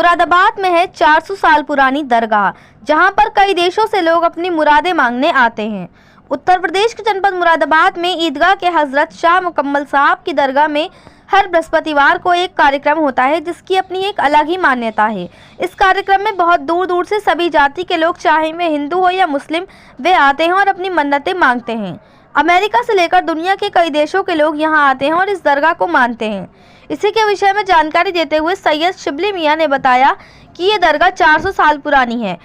मुरादाबाद में है 400 साल पुरानी दरगाह, जहां पर कई देशों से लोग अपनी मुरादें मांगने आते हैं। उत्तर प्रदेश के जनपद मुरादाबाद में ईदगाह के हजरत शाह मुकम्मल साहब की दरगाह में हर बृहस्पतिवार को एक कार्यक्रम होता है, जिसकी अपनी एक अलग ही मान्यता है। इस कार्यक्रम में बहुत दूर दूर से सभी जाति के लोग, चाहे वे हिंदू हो या मुस्लिम, वे आते हैं और अपनी मन्नतें मांगते हैं। अमेरिका से लेकर दुनिया के कई देशों के लोग यहाँ आते हैं और इस दरगाह को मानते हैं। इसी के विषय में जानकारी देते हुए सैयद शिबली मियाँ ने बताया कि ये दरगाह 400 साल पुरानी है।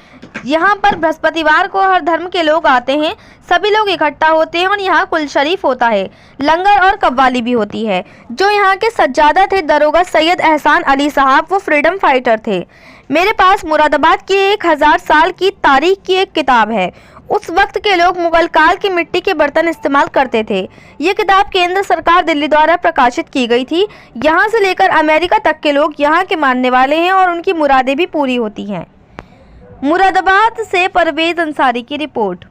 यहाँ पर बृहस्पतिवार को हर धर्म के लोग आते हैं, सभी लोग इकट्ठा होते हैं और यहाँ कुल शरीफ होता है, लंगर और कव्वाली भी होती है। जो यहाँ के सज्जादा थे दरोगा सैयद एहसान अली साहब, वो फ्रीडम फाइटर थे। मेरे पास मुरादाबाद की 1000 साल की तारीख की एक किताब है। उस वक्त के लोग मुगल काल की मिट्टी के बर्तन इस्तेमाल करते थे। ये किताब केंद्र सरकार दिल्ली द्वारा प्रकाशित की गई थी। यहाँ से लेकर अमेरिका तक के लोग यहाँ के मानने वाले हैं और उनकी मुरादें भी पूरी होती हैं। मुरादाबाद से परवेज अंसारी की रिपोर्ट।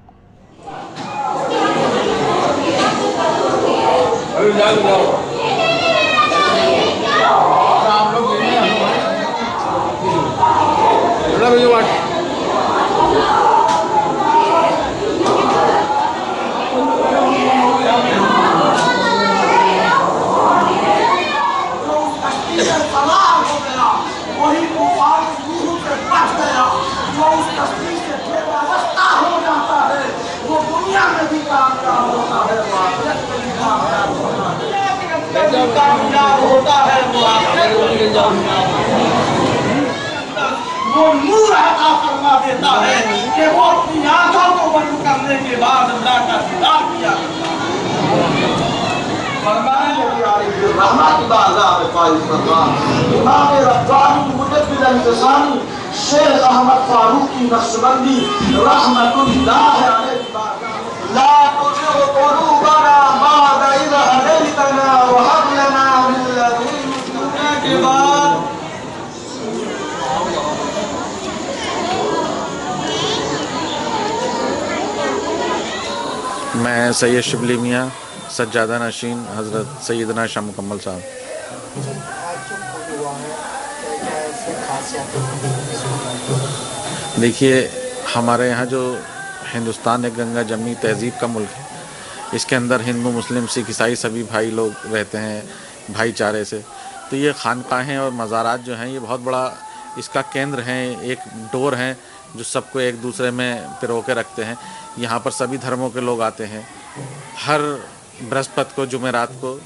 वही तूफान रूह से बच गया, जो उस कश्ती से बेवास्ता हो जाता है, वो दुनिया में भी कामयाब होता है, वो आखिरत में भी कामयाब होता है, कामयाब होता है, वो आखिरत में भी कामयाब होता है। वो नूर अता फरमा देता है कि वो अपनी आंखों को बंद करने के बाद अल्लाह का दीदार किया करता है। शेख अहमद फारूकी नक्शबंदी रहमतुल्लाह के बाद मैं सैयद शिबली मियाँ सज्जादा नशीन हज़रत सैयदना शाह मुकम्मल साहब। देखिए, हमारे यहाँ जो हिंदुस्तान एक गंगा जमनी तहज़ीब का मुल्क है, इसके अंदर हिंदू मुस्लिम सिख ईसाई सभी भाई लोग रहते हैं भाईचारे से। तो ये खानकाहें और मज़ारात जो हैं, ये बहुत बड़ा इसका केंद्र हैं, एक डोर हैं जो सबको एक दूसरे में पिरो के रखते हैं। यहाँ पर सभी धर्मों के लोग आते हैं। हर बृहस्पति को, जुमेरात को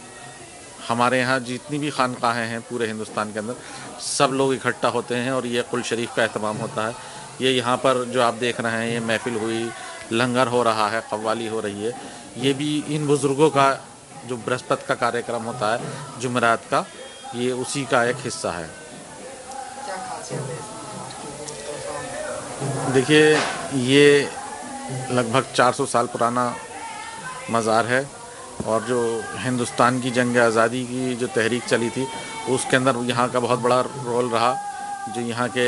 हमारे यहाँ जितनी भी खानकाहें हैं पूरे हिंदुस्तान के अंदर, सब लोग इकट्ठा होते हैं और ये कुल शरीफ का एहतमाम होता है। ये यहाँ पर जो आप देख रहे हैं, ये महफिल हुई, लंगर हो रहा है, कव्वाली हो रही है, ये भी इन बुज़ुर्गों का जो बृहस्पति का कार्यक्रम होता है जुमेरात का, ये उसी का एक हिस्सा है। देखिए, ये लगभग 400 साल पुराना मज़ार है और जो हिंदुस्तान की जंग आज़ादी की जो तहरीक चली थी, उसके अंदर यहाँ का बहुत बड़ा रोल रहा। जो यहाँ के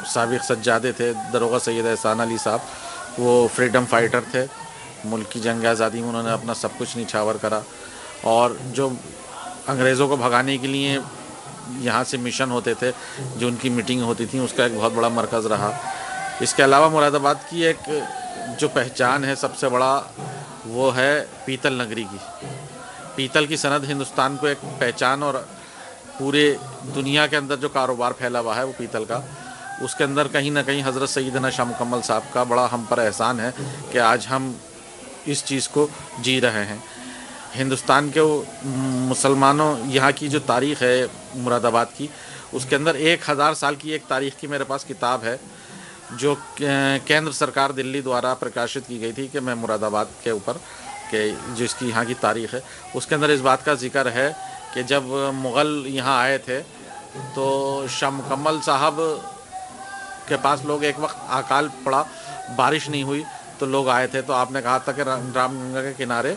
साबिक़ सज्जादे थे दरोगा सैयद एहसान अली साहब, वो फ्रीडम फाइटर थे। मुल्क की जंग आज़ादी में उन्होंने अपना सब कुछ निछावर करा और जो अंग्रेज़ों को भगाने के लिए यहाँ से मिशन होते थे, जो उनकी मीटिंग होती थी, उसका एक बहुत बड़ा मरकज़ रहा। इसके अलावा मुरादाबाद की एक जो पहचान है सबसे बड़ा, वो है पीतल नगरी की। पीतल की सनद हिंदुस्तान को एक पहचान, और पूरे दुनिया के अंदर जो कारोबार फैला हुआ है वो पीतल का, उसके अंदर कहीं ना कहीं हज़रत सैयदना शाह मुकम्मल साहब का बड़ा हम पर एहसान है कि आज हम इस चीज़ को जी रहे हैं। हिंदुस्तान के मुसलमानों, यहाँ की जो तारीख़ है मुरादाबाद की, उसके अंदर 1000 साल की एक तारीख़ की मेरे पास किताब है जो केंद्र सरकार दिल्ली द्वारा प्रकाशित की गई थी कि मैं मुरादाबाद के ऊपर के जिसकी यहाँ की तारीख़ है, उसके अंदर इस बात का जिक्र है कि जब मुग़ल यहाँ आए थे तो शाह मुकम्मल साहब के पास लोग, एक वक्त अकाल पड़ा, बारिश नहीं हुई, तो लोग आए थे, तो आपने कहा था कि रामगंगा के किनारे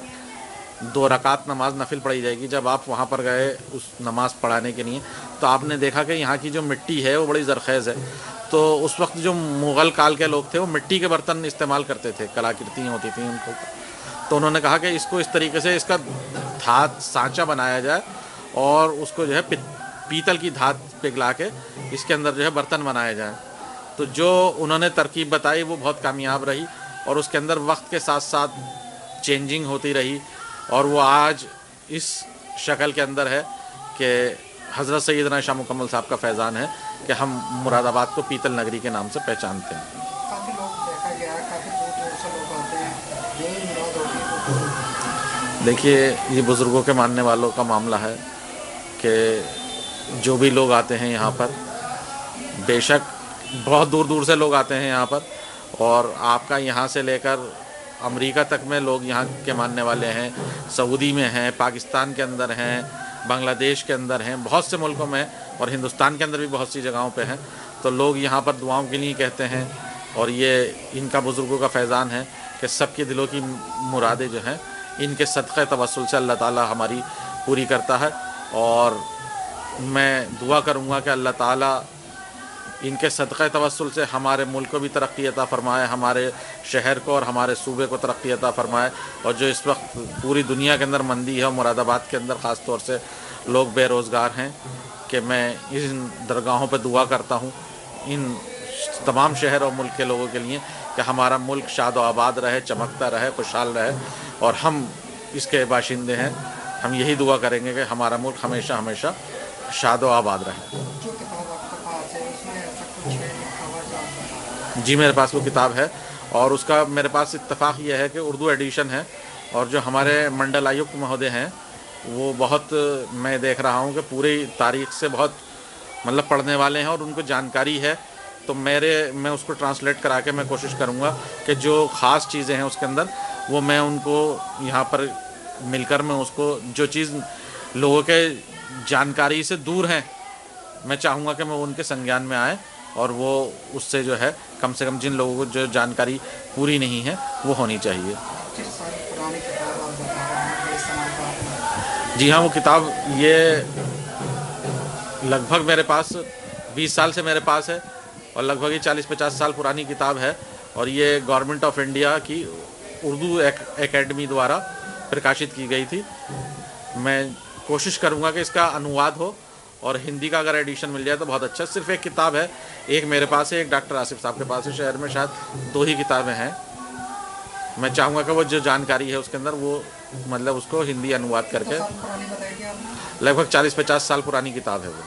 2 रकात नमाज नफिल पढ़ी जाएगी। जब आप वहाँ पर गए उस नमाज़ पढ़ाने के लिए, तो आपने देखा कि यहाँ की जो मिट्टी है वो बड़ी ज़रख़ेज़ है। तो उस वक्त जो मुग़ल काल के लोग थे वो मिट्टी के बर्तन इस्तेमाल करते थे, कलाकृतियाँ होती थी उनको। तो उन्होंने कहा कि इसको इस तरीके से इसका सांचा बनाया जाए और उसको जो है पीतल की धात पिघला के इसके अंदर जो है बर्तन बनाए जाएं। तो जो उन्होंने तरकीब बताई वो बहुत कामयाब रही और उसके अंदर वक्त के साथ साथ चेंजिंग होती रही और वो आज इस शक्ल के अंदर है कि हज़रत सैयदना शाह मुकम्मल साहब का फैज़ान है कि हम मुरादाबाद को पीतल नगरी के नाम से पहचानते हैं। काफ़ी लोग देखा गया है, काफ़ी दूर दूर से लोग आते हैं, यही मुराद होती है। देखिए, ये बुज़ुर्गों के मानने वालों का मामला है कि जो भी लोग आते हैं यहाँ पर, बेशक बहुत दूर दूर से लोग आते हैं यहाँ पर, और आपका यहाँ से लेकर अमेरिका तक में लोग यहाँ के मानने वाले हैं, सऊदी में हैं, पाकिस्तान के अंदर हैं, बांग्लादेश के अंदर हैं, बहुत से मुल्कों में, और हिंदुस्तान के अंदर भी बहुत सी जगहों पे हैं। तो लोग यहाँ पर दुआओं के लिए कहते हैं और ये इनका बुज़ुर्गों का फैज़ान है कि सबके दिलों की मुरादें जो हैं इनके सदक़े तवस्सुल से अल्लाह ताला हमारी पूरी करता है। और मैं दुआ करूँगा कि अल्लाह ताला इनके सदक़े तवस्सुल से हमारे मुल्क को भी तरक्की अता फ़रमाए, हमारे शहर को और हमारे सूबे को तरक्की अता फ़रमाए। और जो इस वक्त पूरी दुनिया के अंदर मंदी है और मुरादाबाद के अंदर ख़ास तौर से लोग बेरोज़गार हैं, कि मैं इन दरगाहों पर दुआ करता हूँ इन तमाम शहर और मुल्क के लोगों के लिए कि हमारा मुल्क शाद व आबाद रहे, चमकता रहे, खुशहाल रहे, और हम इसके बाशिंदे हैं। हम यही दुआ करेंगे कि हमारा मुल्क हमेशा हमेशा शाद व आबाद रहे। जो किताब आपके पास है उसमें ऐसा कुछ है लिखा हुआ जो आप बता। जी, मेरे पास वो किताब है और उसका मेरे पास इत्तेफाक ये है कि उर्दू एडिशन है, और जो हमारे मंडल आयुक्त महोदय हैं वो बहुत, मैं देख रहा हूँ कि पूरी तारीख से बहुत मतलब पढ़ने वाले हैं और उनको जानकारी है। तो मैं उसको ट्रांसलेट करा के मैं कोशिश करूँगा कि जो ख़ास चीज़ें हैं उसके अंदर वो मैं उनको यहाँ पर मिलकर मैं उसको, जो चीज़ लोगों के जानकारी से दूर हैं, मैं चाहूँगा कि मैं उनके संज्ञान में आए और वो उससे जो है कम से कम जिन लोगों को जो जानकारी पूरी नहीं है वो होनी चाहिए। 25 साल पुरानी किताब आप बता रहे हैं, बड़े समय बाद। जी हाँ, वो किताब ये लगभग मेरे पास 20 साल से मेरे पास है और लगभग ये 40-50 साल पुरानी किताब है, और ये गवर्नमेंट ऑफ इंडिया की उर्दू एकेडमी द्वारा प्रकाशित की गई थी। मैं कोशिश करूँगा कि इसका अनुवाद हो और हिंदी का अगर एडिशन मिल जाए तो बहुत अच्छा। सिर्फ एक किताब है, एक मेरे पास है, एक डॉक्टर आसिफ साहब के पास है। शहर में शायद 2 ही किताबें हैं। मैं चाहूँगा कि वो जो जानकारी है उसके अंदर वो मतलब उसको हिंदी अनुवाद करके, साल पुरानी बताई थी आपने? लगभग 40-50 साल पुरानी किताब है वो।